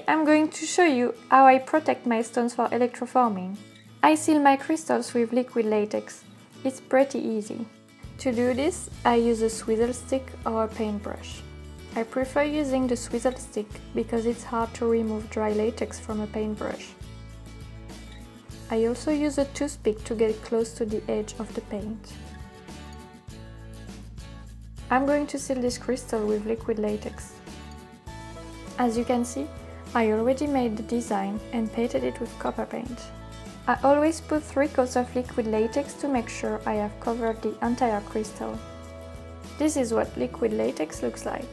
I'm going to show you how I protect my stones for electroforming. I seal my crystals with liquid latex. It's pretty easy. To do this, I use a swizzle stick or a paintbrush. I prefer using the swizzle stick because it's hard to remove dry latex from a paintbrush. I also use a toothpick to get close to the edge of the paint. I'm going to seal this crystal with liquid latex. As you can see, I already made the design and painted it with copper paint. I always put 3 coats of liquid latex to make sure I have covered the entire crystal. This is what liquid latex looks like.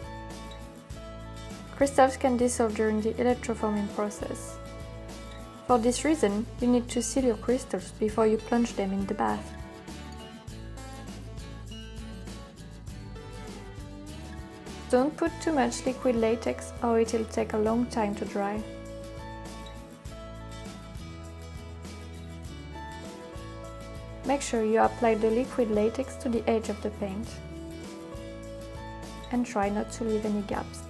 Crystals can dissolve during the electroforming process. For this reason, you need to seal your crystals before you plunge them in the bath. Don't put too much liquid latex or it will take a long time to dry. Make sure you apply the liquid latex to the edge of the paint and try not to leave any gaps.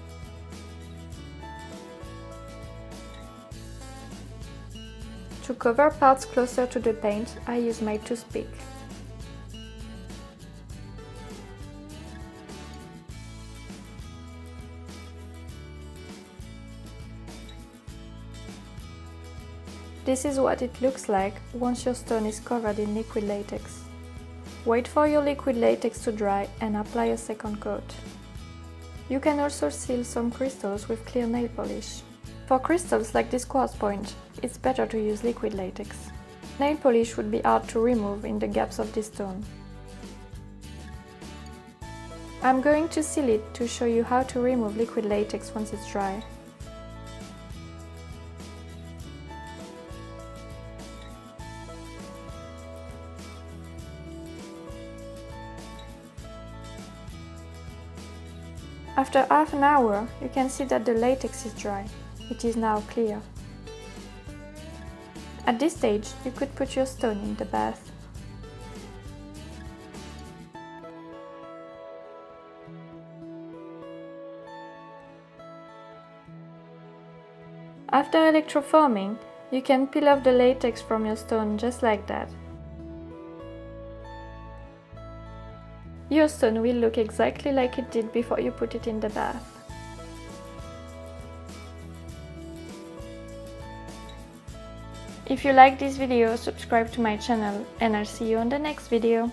To cover parts closer to the paint, I use my toothpick. This is what it looks like once your stone is covered in liquid latex. Wait for your liquid latex to dry and apply a second coat. You can also seal some crystals with clear nail polish. For crystals like this quartz point, it's better to use liquid latex. Nail polish would be hard to remove in the gaps of this stone. I'm going to seal it to show you how to remove liquid latex once it's dry. After half an hour, you can see that the latex is dry. It is now clear. At this stage, you could put your stone in the bath. After electroforming, you can peel off the latex from your stone just like that. Your stone will look exactly like it did before you put it in the bath. If you like this video, subscribe to my channel and I'll see you on the next video.